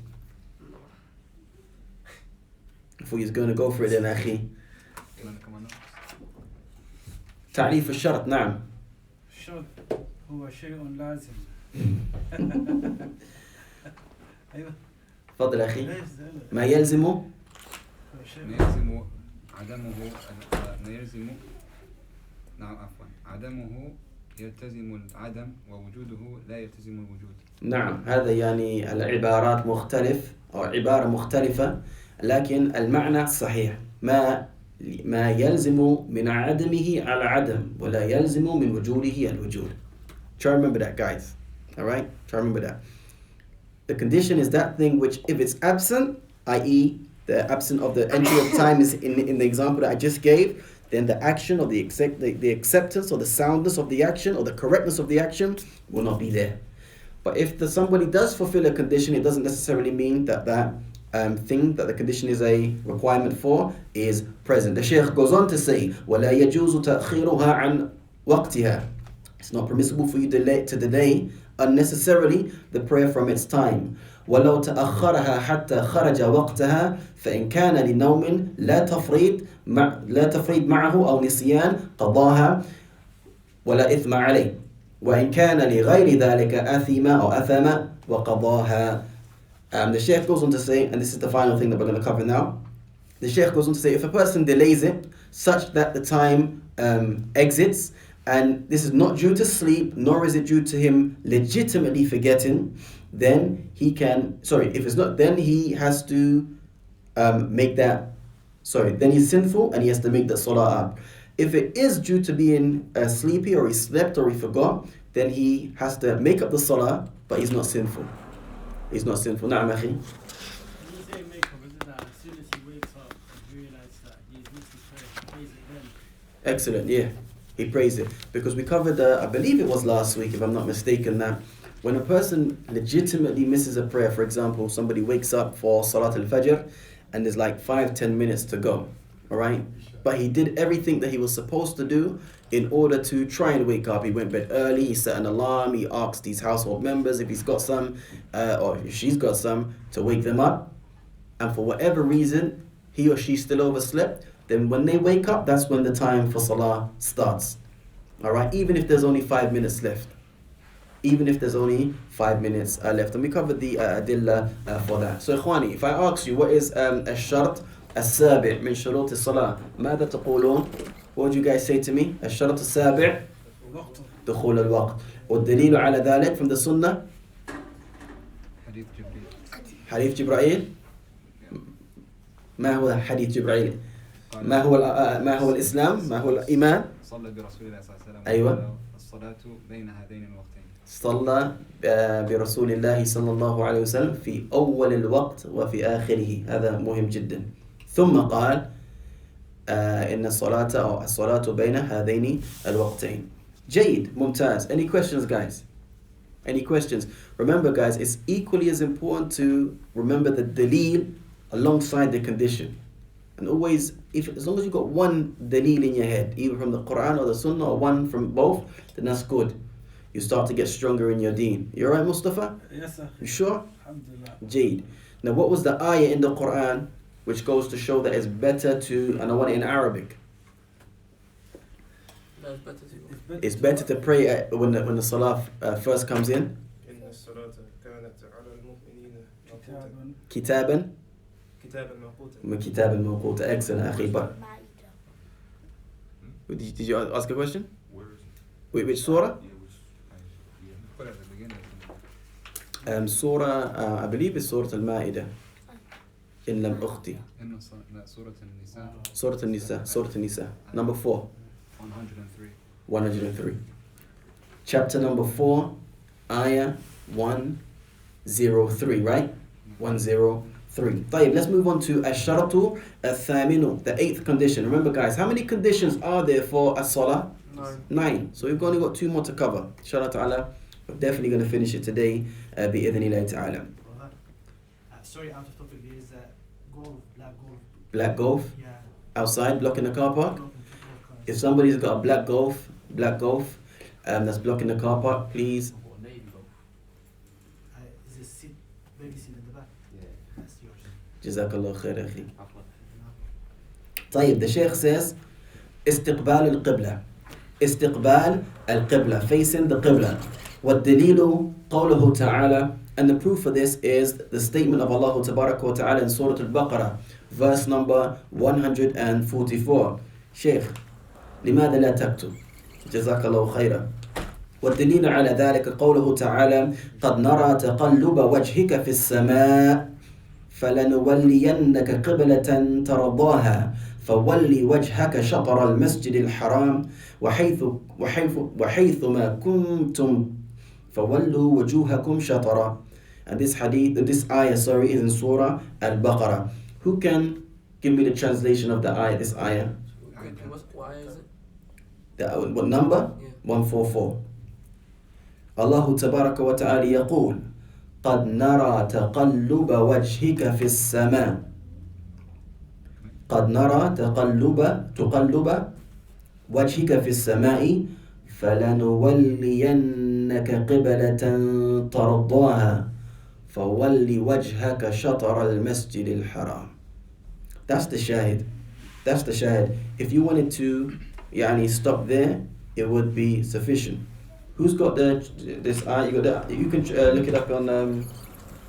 If he's going to go for it then, akhi. تعريف الشرط نعم. الشرط هو شيء لازم. أيوة. تفضل أخي. ليش ده؟ ما يلزم ما يلزم عدمه ما يلزم نعم عفوا عدمه يلتزم العدم ووجوده لا يلتزم الوجود. نعم، هذا يعني العبارات مختلف أو عبارة مختلفة، لكن المعنى صحيح. ما يلزم من عدمه على عدم ولا يلزم من وجوده الوجود. Try to remember that, guys. Alright? Try to remember that. The condition is that thing which, if it's absent, i.e. the absence of the entry of time is in the example that I just gave, then the action or the acceptance or the soundness of the action or the correctness of the action will not be there. But if somebody does fulfill a condition, it doesn't necessarily mean that thing that the condition is a requirement for is present. The Shaykh goes on to say, وَلَا يَجُوزُ تَأْخِيرُهَا عَنْ وَقْتِهَا. It's not permissible for you to delay unnecessarily the prayer from its time. ولو تأخرها حتى خرج وقتها فإن كان لنوم لا تفريط معه أو نسيان قضاها ولا إثم عليه وإن كان لغير ذلك أثم وقضاها. The Shaykh goes on to say, and this is the final thing that we're going to cover now. The Shaykh goes on to say, if a person delays it such that the time exits, and this is not due to sleep, nor is it due to him legitimately forgetting, then he can, if it's not, then he has to then he's sinful and he has to make that salah up. If it is due to being sleepy or he slept or he forgot, then he has to make up the salah, but he's not sinful. He's not sinful. Na'am, akhi. When you say make up, is it that as soon as he wakes up and realizes that he's missed his prayer, he prays it then? Excellent, yeah. He prays it. Because we covered, I believe it was last week, if I'm not mistaken, that when a person legitimately misses a prayer, for example, somebody wakes up for Salat al-Fajr and there's like 5-10 minutes to go, all right? But he did everything that he was supposed to do in order to try and wake up. He went bed early, he set an alarm, he asked his household members if he's got some, or if she's got some, to wake them up. And for whatever reason, he or she still overslept, then when they wake up, that's when the time for Salah starts. All right, even if there's only 5 minutes left. Even if there's only 5 minutes left. And we covered the adilla for that. So, Ikhwani, if I ask you, what is الشرط السابع من شروط الصلاة؟ ماذا تقولون? What would you guys say to me? الشرط السابع دخول الوقت. والدليل على ذلك from the Sunnah? حديث جبريل. حديث جبرائيل. ما هو حديث جبرائيل؟ ما هو الإسلام؟ ما هو الإيمان؟ صلى برسول الله صلى الله عليه وسلم. أيوة. الصلاة بين هذين الوقتين. صلى برسول الله صلى الله عليه وسلم في أول الوقت وفي آخره. هذا مهم جدا. ثم قال إن الصلاة بين هذين الوقتين. جيد, ممتاز. Any questions, guys? Any questions? Remember, guys, it's equally as important to remember the dalil alongside the condition. And always, as long as you've got one dalil in your head, either from the Quran or the Sunnah or one from both, then that's good. You start to get stronger in your deen. You alright, Mustafa? Yes, sir. You sure? Alhamdulillah. Jade. Now, what was the ayah in the Quran which goes to show that it's better to, and I want it in Arabic, That's better to go. it's better to pray when the salah first comes in? إن الصلاة كانت على المؤمنين موقوتا كتابا كتابا موقوتا. كتابا موقوتا. Excellent, akhi. But did you ask a question? Where is it? Wait, which surah? Yeah, Put it at the beginning. Surah, I believe it's Surah Al-Ma'idah. إن لم أختي. إن سورة النساء. Surah Al-Nisa. Surah Al-Nisa. Number 4. 103. 103. Chapter number 4, ayah 103, right? 103. طيب, let's move on to الشرط الثامن, the 8th condition. Remember, guys, how many conditions are there for a salah? 9. So we've only got 2 more to cover. Inshallah ta'ala, we're definitely going to finish it today. بإذن الله تعالى. Sorry, out of topic. There is golf, black golf. Black golf Yeah. outside blocking the car park. If somebody's got a black golf that's blocking the car park, please. Is a seat, baby seat in the back? Yeah. That's yours. Jazakallah khair, akhi. طيب, the Shaykh says استقبال القبلة. استقبال القبلة, facing the Qibla. وَالدَّلِيلُ قَوْلُهُ تَعَالَى. And the proof for this is the statement of Allah Tabaraka wa Ta'ala in Surah Al-Baqarah, verse number 144. Shaykh, لماذا لا تكتب؟ جزاك الله خيرا. والدليل على ذلك قوله تعالى قد نرى تقلب وجهك في السماء فلنولينك قبلة ترضاها فولي وجهك شطر المسجد الحرام وحيثما كنتم فولوا وجوهكم شطرا. And this ayah, is in Surah Al-Baqarah. Who can give me the translation of the ayah, this ayah? What ayah is it? What number? Yeah. 144. Allah Tabaraka wa Ta'ala يقول قد نرى تقلب وجهك في السماء قد نرى تقلب وجهك في السماء فلنولينك قبلة ترضاها فولي وجهك شطر المسجد الحرام. That's the shahid. That's the shahid. If you wanted to stop there, it would be sufficient. Who's got this ayah? You can look it up on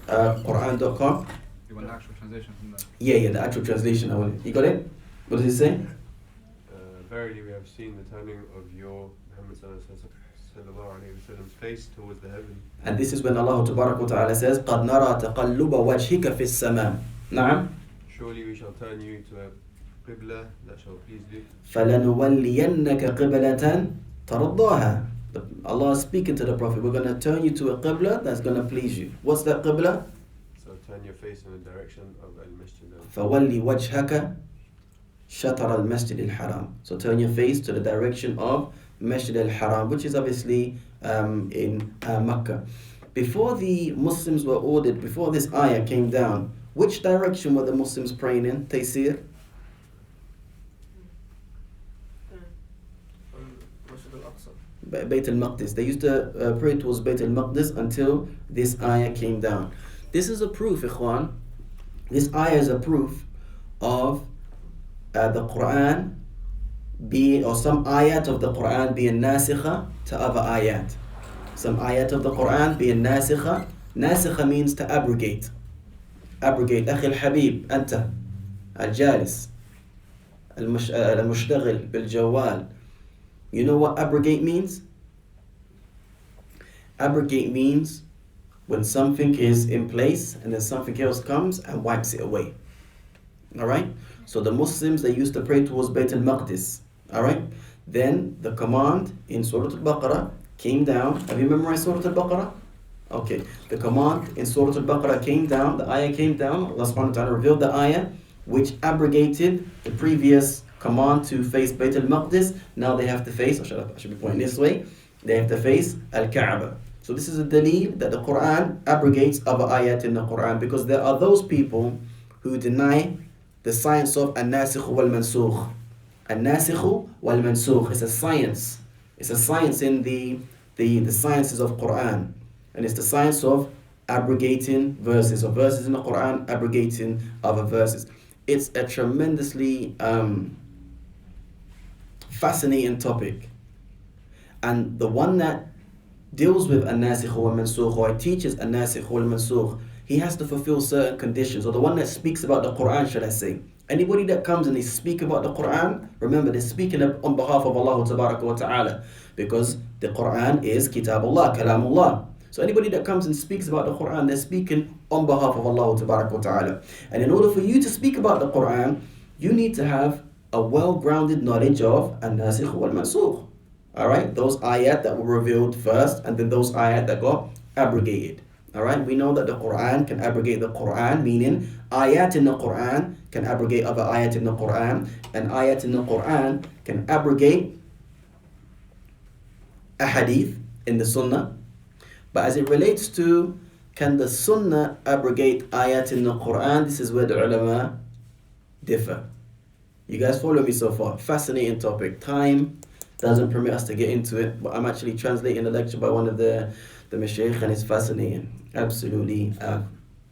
Quran.com. You want the actual translation from there? Yeah, the actual translation. You got it? What does it say? Verily we have seen the turning of your Muhammad sallallahu alayhi wa sallam's face towards the heaven. And this is when Allah Tabaraka wa Ta'ala says قَدْ نَرَى تَقَلُّبَ وَجْهِكَ فِي السَّمَاءِ. نعم. Surely we shall turn you to a qibla that shall please you. فَلَنُوَلِّيَنَّكَ قِبْلَةً تَرَضَّاهَا. Allah is speaking to the Prophet. We're going to turn you to a qibla that's going to please you. What's that qibla? So turn your face in the direction of al-masjid. فَوَلِّ وَجْهَكَ شَطْرَ الْمَسْجِدِ الْحَرَامِ. So turn your face to the direction of Masjid al-Haram, which is obviously in Makkah. Before the Muslims were ordered, before this ayah came down, which direction were the Muslims praying in? Taysir? Bayt al-Maqdis. They used to pray towards Bayt al-Maqdis until this ayah came down. This is a proof, ikhwan. This ayah is a proof of the Quran or some ayat of the Quran being nasikha to other ayat. Some ayat of the Quran being nasikha. Nasikha means to abrogate. Abrogate. أخي الحبيب أنت الجالس المشتغل بالجوال. You know what abrogate means? Abrogate means when something is in place and then something else comes and wipes it away. Alright? So the Muslims, they used to pray towards Bayt al-Maqdis. Alright? Then the command in Surah Al-Baqarah came down. Have you memorized Surah Al-Baqarah? Okay. The command in Surah Al-Baqarah came down. The ayah came down. Allah subhanahu wa ta'ala revealed the ayah which abrogated the previous command to face Bayt al-Maqdis. Now they have to face, I should be pointing this way, they have to face Al-Kaaba. So this is a dalil that the Quran abrogates other ayat in the Quran, because there are those people who deny the science of An-Nasikh wal-Mansukh. An-Nasikh wal-Mansukh. It's a science. It's a science in the sciences of Quran. And it's the science of abrogating verses, or verses in the Quran abrogating other verses. It's a tremendously fascinating topic. And the one that deals with An-Nasikh wal-Mansukh, or teaches An-Nasikh wal-Mansukh, he has to fulfill certain conditions. Or the one that speaks about the Quran, should I say. Anybody that comes and they speak about the Quran, remember they're speaking on behalf of Allah Tabaraka wa Ta'ala, because the Quran is Kitabullah, Kalamullah. So anybody that comes and speaks about the Quran, they're speaking on behalf of Allah Tabaraka wa Ta'ala. And in order for you to speak about the Quran, you need to have a well-grounded knowledge of An-Nasikh wal-Mansukh. Alright, those ayat that were revealed first, and then those ayat that got abrogated. Alright, we know that the Quran can abrogate the Quran, meaning ayat in the Quran can abrogate other ayat in the Quran, and ayat in the Quran can abrogate a hadith in the Sunnah. But as it relates to, can the Sunnah abrogate ayat in the Quran, this is where the ulama differ. You guys follow me so far? Fascinating topic. Time doesn't permit us to get into it, but I'm actually translating a lecture by one of the Mashaykh, and it's fascinating. Absolutely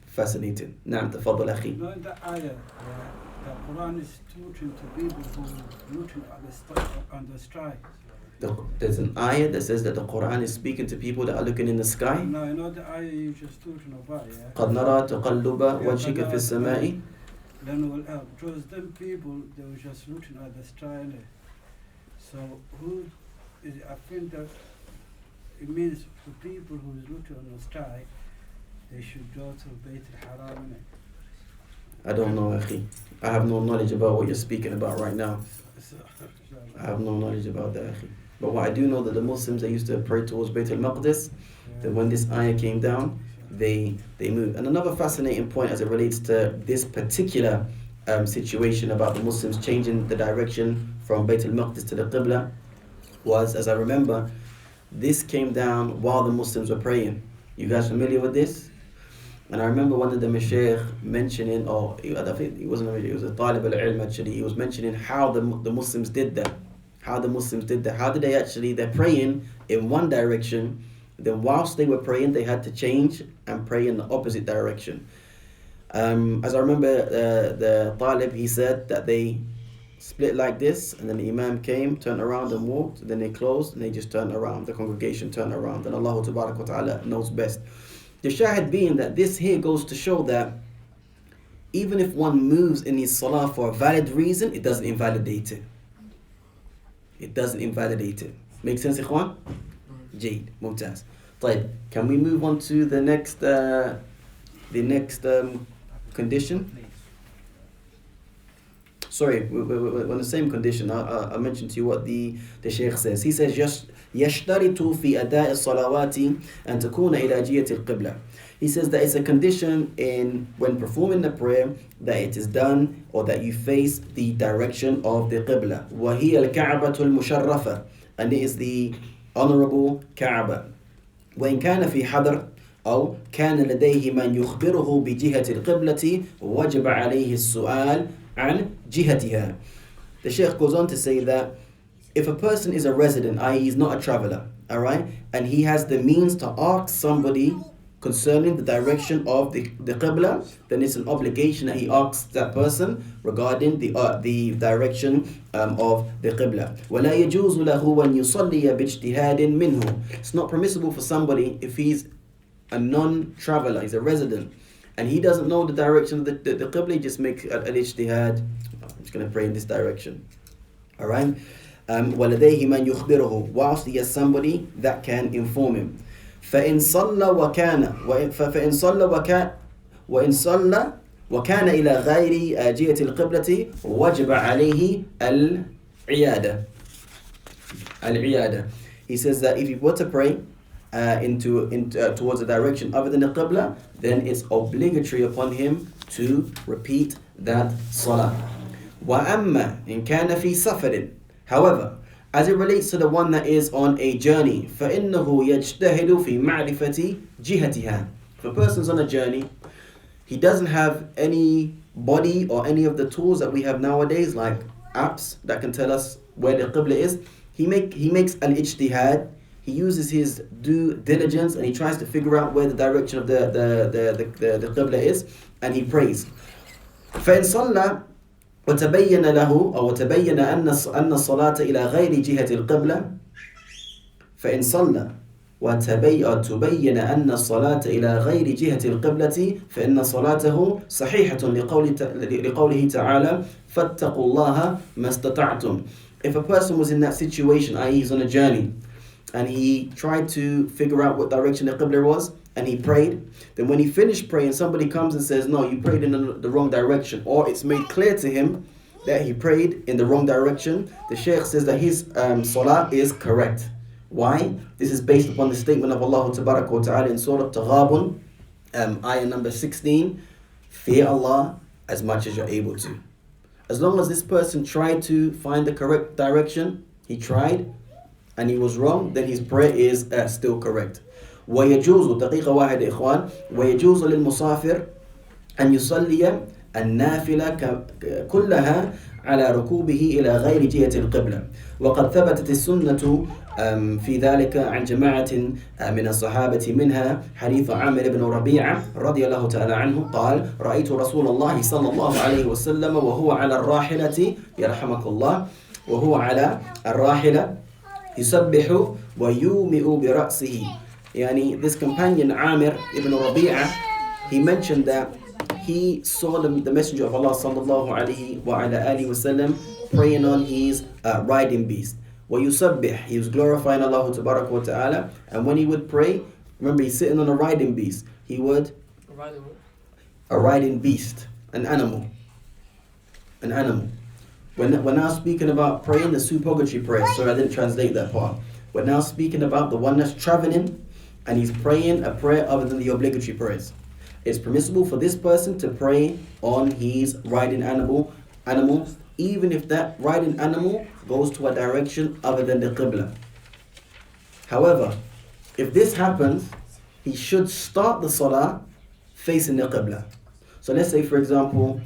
fascinating. Naam, tafadhal akhi. No, in the ayah, the Quran is teaching to people who looking at the on the strike. There's an ayah that says that the Quran is speaking to people that are looking in the sky. No, you know the ayah you just talking about, yeah? قَدْ نَرَى تَقَلُّبَ وَجْهِكَ فِي السَّمَاءِ. Then will help. Because them people, they were just looking at the sky, innit? So who is, I think that it means the people who is looking on the sky, they should go to Bayt al-Haram, innit? I don't know, akhi. I have no knowledge about what you're speaking about right now. So, I have no knowledge about that, akhi. But what I do know that the Muslims, they used to pray towards Bayt al-Maqdis. Then when this ayah came down, they moved. And another fascinating point as it relates to this particular situation about the Muslims changing the direction from Bayt al-Maqdis to the Qibla was, as I remember, this came down while the Muslims were praying. You guys familiar with this? And I remember one of the Mashaykh mentioning, or I think it wasn't a Mashaykh, it was a Talib al-Ilm actually, he was mentioning how the Muslims did that. How the Muslims did that. How did they actually, they're praying in one direction, then whilst they were praying, they had to change and pray in the opposite direction. As I remember, the Talib, he said that they split like this, and then the Imam came, turned around and walked, then they closed, and they just turned around. The congregation turned around, and Allah Tabarak wa Ta'ala knows best. The shahid being that this here goes to show that even if one moves in his salah for a valid reason, it doesn't invalidate it. It doesn't invalidate it. Make sense, ikhwan? Jade, Mumtaz. طيب, can we move on to the next condition? Sorry, we're on the same condition. I mentioned to you what the Shaykh says. He says, يشترط في أداء الصلوات أن تكون إلى جهة القبلة. He says that it's a condition in when performing the prayer that it is done or that you face the direction of the Qibla. وهي الكعبة المشرفة, and it is the honorable Kaaba. وإن كان في حضر أو كان لديه من يخبره بجهة القبلة وجب عليه السؤال عن جهتها. The Shaykh goes on to say that if a person is a resident, i.e. he's not a traveler, alright, and he has the means to ask somebody concerning the direction of the Qibla, then it's an obligation that he asks that person regarding the direction of the Qibla. وَلَا يَجُوزُ لَهُ وَأَنْ يُصَلِّيَ بِاجْتِهَادٍ مِّنْهُ. It's not permissible for somebody, if he's a non-traveler, he's a resident, and he doesn't know the direction of the Qibla, he just makes an ijtihad. I'm just going to pray in this direction. Alright? وَلَدَيْهِ مَنْ يُخْبِرُهُ, whilst he has somebody that can inform him. فإن صلى وكان إلى غير جهة القبلة وجب عليه العيادة. He says that if he were to pray towards a direction other than the Qibla, then it's obligatory upon him to repeat that salah. وأما إن كان في سفر, however, as it relates to the one that is on a journey, فإنه يجتهد في معرفة جهتها. If a person's on a journey, he doesn't have any body or any of the tools that we have nowadays, like apps that can tell us where the Qibla is. He makes al-ijtihad. He uses his due diligence and he tries to figure out where the direction of the Qibla is, and he prays. فإن صلى وتبين له أو وتبين أن الصلاة إلى غير جهة القبلة فإن صلى وتبين أن الصلاة إلى غير جهة القبلة فإن صلاته صحيحة لقوله تعالى فاتقوا الله ما استطعتم. If a person was in that situation, i.e. he's on a journey, and he tried to figure out what direction the Qibla was, and he prayed, then when he finished praying, somebody comes and says, no, you prayed in the wrong direction, or it's made clear to him that he prayed in the wrong direction, the Shaykh says that his salah is correct. Why? This is based upon the statement of Allah Tabarak wa Ta'ala in Surah Taghabun, ayah number 16, fear Allah as much as you're able to. As long as this person tried to find the correct direction, he tried, and he was wrong, then his prayer is still correct. ويجوز دقيقة واحدة إخوان ويجوز للمسافر أن يصلي النافلة كلها على ركوبه إلى غير جهة القبلة وقد ثبتت السنة في ذلك عن جماعة من الصحابة منها حديث عامر بن ربيعة رضي الله تعالى عنه قال رأيت رسول الله صلى الله عليه وسلم وهو على الراحلة يرحمك الله وهو على الراحلة يسبح ويومئ برأسه. Yani this companion Amir ibn Rabi'ah, he mentioned that he saw the Messenger of Allah sallallahu alaihi wasallam praying on his riding beast. وَيُسَبِّح, he was glorifying Allah tabarak wa ta'ala, and when he would pray, remember he's sitting on a riding beast, he would a riding beast, an animal. We're now speaking about praying the suppository prayer. Sorry, I didn't translate that part. We're now speaking about the one that's traveling and he's praying a prayer other than the obligatory prayers. It's permissible for this person to pray on his riding animal, even if that riding animal goes to a direction other than the Qibla. However, if this happens, he should start the Salah facing the Qibla. So let's say, for example,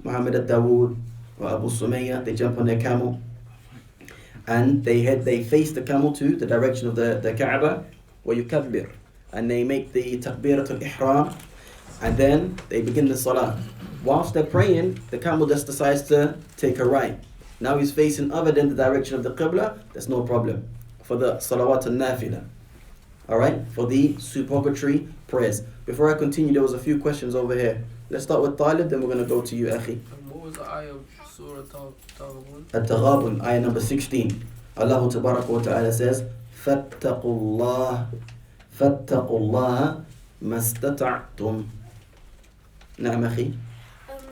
Muhammad al-Dawood or Abu Sumayya, they jump on their camel and they face the camel to the direction of the Kaaba, وَيُكَبِّرْ, and they make the takbiratul ihram, and then they begin the salah. Whilst they're praying, the camel just decides to take a right. Now he's facing other than the direction of the Qibla, that's no problem. For the salawat al-nafila. Alright, for the supplicatory prayers. Before I continue, there was a few questions over here. Let's start with Talib, then we're going to go to you, Akhi. What was the ayah of Surah Taghabun? At-Taghabun, ayah number 16. Allah Tabaraka wa Ta'ala says, فَاتَّقُوا اللَّهَ مَا اسْتَطَعْتُمْ. نعم أخي.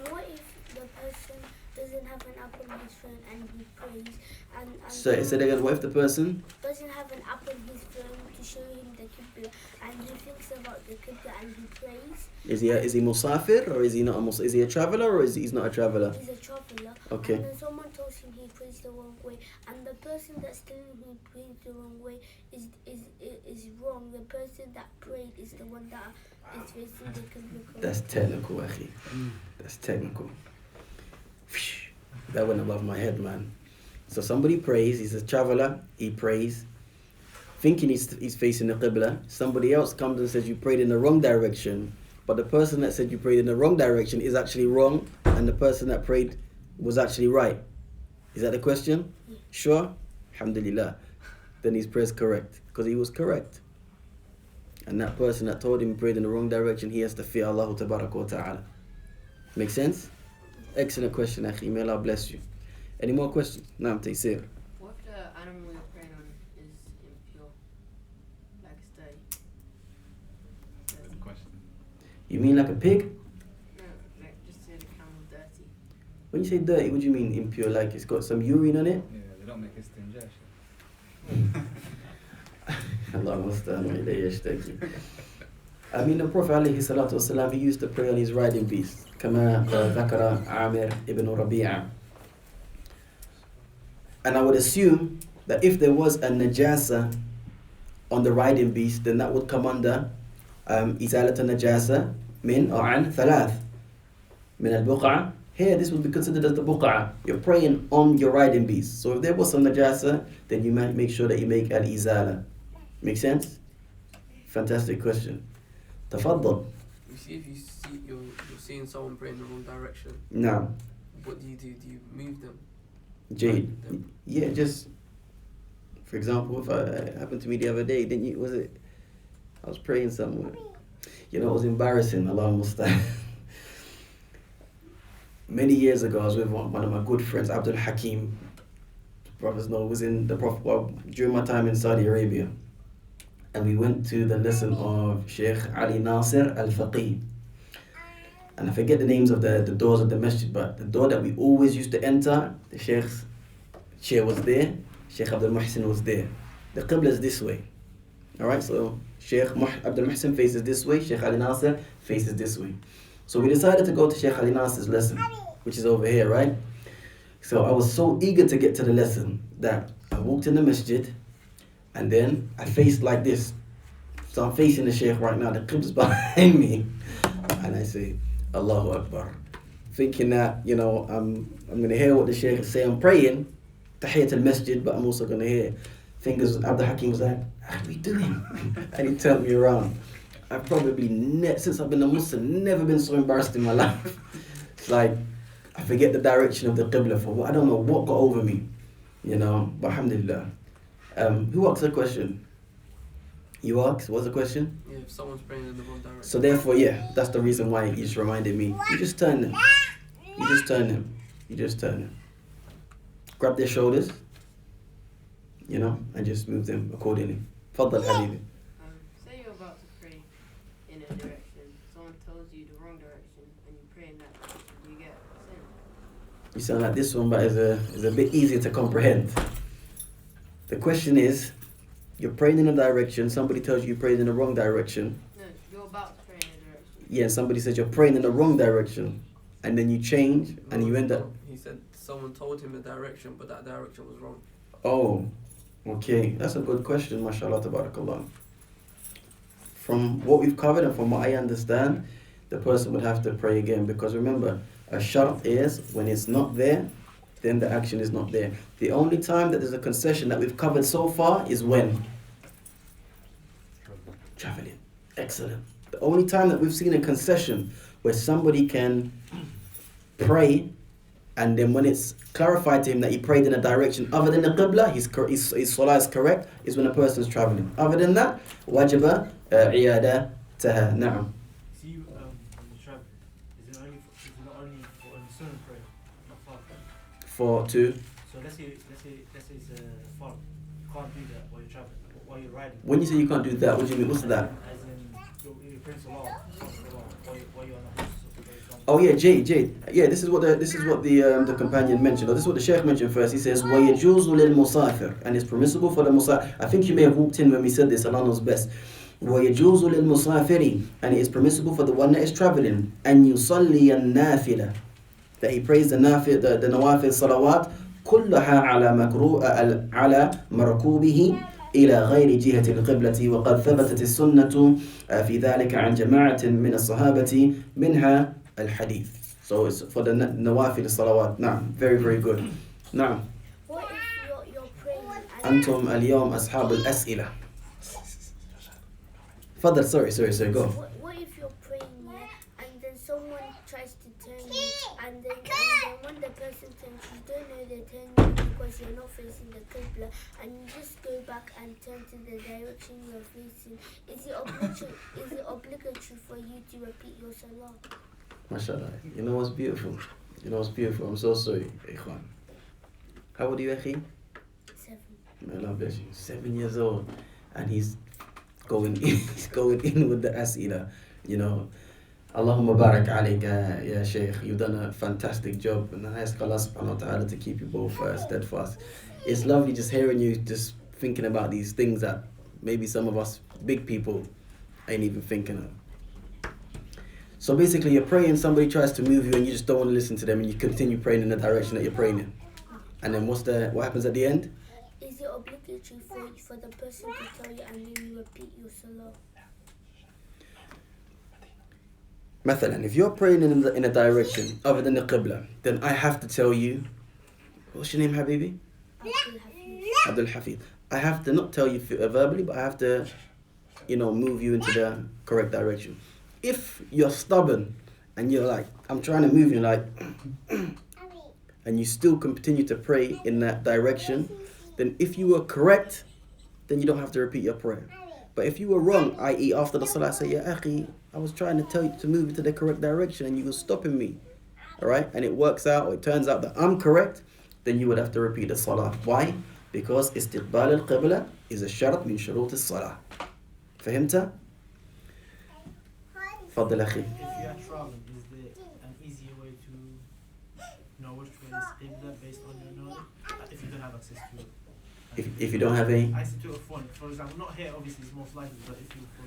What if the person doesn't have an apple in his phone and he prays and Say that again. What if the person doesn't have an apple in his phone to show him the Qibla and he thinks about the Qibla and he prays? is he musafir or is he not is he a traveler or is he's not a traveler? He's a traveler. Okay. And then someone tells him he prays the wrong way, and the person that's telling him he prays the wrong way is wrong. The person that prayed is the one that is facing the Qibla. That's technical, Akhi. That's technical. That went above my head, man. So somebody prays, he's a traveler, he prays, thinking he's facing the Qibla. Somebody else comes and says you prayed in the wrong direction, but the person that said you prayed in the wrong direction is actually wrong, and the person that prayed was actually right. Is that the question? Yeah. Sure? Alhamdulillah. Then his prayer's correct, because he was correct. And that person that told him he prayed in the wrong direction, he has to fear Allah Tabaraka wa Ta'ala. Make sense? Excellent question, Akhi. May Allah bless you. Any more questions? Naam, Taysir. What if the animal you're praying on is impure? Like it's dirty? That's the question. You mean like a pig? No, like just say the camel's dirty. When you say dirty, what do you mean impure? Like it's got some urine on it? Yeah, they don't make istinja. Allah musta'an wa ilayhi yashtaki. I mean, the Prophet alayhi salatu wasalam, he used to pray on his riding beast. Kama dhakara Amir ibn Rabi'ah. And I would assume that if there was a najasa on the riding beast, then that would come under izalat al-najasa min or an thalath. Min al-buq'a. Here, this would be considered as the buq'a. You're praying on your riding beast. So if there was some najasa, then you might make sure that you make al-izala. Make sense? Fantastic question. Tafaddal. You see, if you're seeing someone praying in the wrong direction, Now, what do you do? Do you move them? Jade. Yeah, just for example, if it happened to me the other day, didn't you? Was it? I was praying somewhere. You know, it was embarrassing. Allah musta'an. Many years ago, I was with one of my good friends, Abdul Hakim. Brothers know, was in the Prophet. Well, during my time in Saudi Arabia, and we went to the lesson of Sheikh Ali Nasir Al Faqih. And I forget the names of the doors of the masjid, but the door that we always used to enter, the Sheikh's chair was there, Sheikh Abdul Muhsin was there. The Qibla is this way. Alright, so Sheikh Abdul Muhsin faces this way, Sheikh Ali Nasir faces this way. So we decided to go to Sheikh Ali Nasir's lesson, which is over here, right? So I was so eager to get to the lesson that I walked in the masjid and then I faced like this. So I'm facing the Sheikh right now, the Qibla's behind me. And I say, Allahu Akbar. Thinking that, you know, I'm going to hear what the Shaykh is saying. I'm praying, Tahiyyat al-Masjid, but I'm also going to hear. Fingers, Abdul Hakim was like, how are we doing? And he turned me around. I've probably, since I've been a Muslim, never been so embarrassed in my life. It's like, I forget the direction of the Qibla for, I don't know what got over me, you know, but alhamdulillah. Who asked the question? You asked? What's the question? Yeah, if someone's praying in the wrong direction. So therefore, yeah, that's the reason why you just reminded me. You just turn them. You just turn them. You just turn them. Grab their shoulders, you know, and just move them accordingly. Faddal Habibi. Say you're about to pray in a direction, someone tells you the wrong direction, and you pray in that direction, do you get sin? You sound like this one, but it's a bit easier to comprehend. The question is, you're praying in a direction, somebody tells you you're praying in the wrong direction. No, you're about to pray in a direction. Yeah, and somebody says you're praying in the wrong direction, and then you change, and you end up... He said someone told him the direction, but that direction was wrong. Oh, okay. That's a good question, mashallah, tabarakallah. From what we've covered and from what I understand, the person would have to pray again, because remember, a shart is when it's not there, then the action is not there. The only time that there's a concession that we've covered so far is when? Traveling. Excellent. The only time that we've seen a concession where somebody can pray, and then when it's clarified to him that he prayed in a direction other than the Qibla, his salah is correct, is when a person is traveling. Other than that, wajaba iyada taha. Na'am. See, when you travel, is it only for a sunnah prayer, not far? For two. So let's say it's a far. You can't do that while you're traveling, while you're riding. When you say you can't do that, what do you mean? What's that? As in, you're praying salah, while you're on a horse. Oh yeah, Jade. Yeah, this is what the companion mentioned, or this is what the Shaykh mentioned first. He says, وَيَجُوزُ لِلْمُسَافِرِ, and it's permissible for the musafir. I think you may have walked in when we said this, Allah knows best. وَيَجُوزُ لِلْمُسَافِرِ, and it is permissible for the one that is traveling, أَن يُصَلِّيَ النَّافِلَ, that he prays the nawafil salawat, كلها على مركوبه إلى غير جهة القبلة، وقد ثبتت السنة في ذلك عن جماعة من الصحابة منها الحديث. So it's for the nawafil salawat. Naam, very very good. Naam. What if you're praying and أنتم اليوم أصحاب الأسئلة. فضل. Sorry, go. what if you're praying, yeah, and then someone tries to turn you, and then when the person turns you don't know they're turning you because you're not facing the Qibla, and you just go back and turn to the direction you're facing. Is it obligatory for you to repeat your salah? MashaAllah. You know what's beautiful? I'm so sorry, Ikhwan. How old are you, Akhi? 7. May Allah bless you. 7 years old, and he's going in with the as'ila. You know, Allahumma barak alayka, ya Shaykh. You've done a fantastic job, and I ask Allah subhanahu wa ta'ala to keep you both steadfast. It's lovely just hearing you just thinking about these things that maybe some of us big people ain't even thinking of. So basically, you're praying, somebody tries to move you, and you just don't want to listen to them, and you continue praying in the direction that you're praying in. And then what happens at the end? Is it obligatory for the person to tell you and then you repeat your salah? Mathalan, if you're praying in a direction other than the Qibla, then I have to tell you, what's your name, Habibi? Abdul Hafid. I have to not tell you verbally, but I have to, move you into the correct direction. If you're stubborn and you're like, I'm trying to move you, like, and you still continue to pray in that direction, then if you were correct, then you don't have to repeat your prayer. But if you were wrong, i.e. after the salah, say, Ya akhi, I was trying to tell you to move into the correct direction and you were stopping me. Alright? And it works out, or it turns out that I'm correct, then you would have to repeat the salah. Why? Because istiqbal al-qibla is a shart min shurut al-salah. Fahimta? Faddal akhi. If you are traveling, is there an easier way to know which way is Qibla based on your knowledge? If you don't have access to it. If you don't have any... Access to a phone, for example, not here obviously it's most likely, but if you, for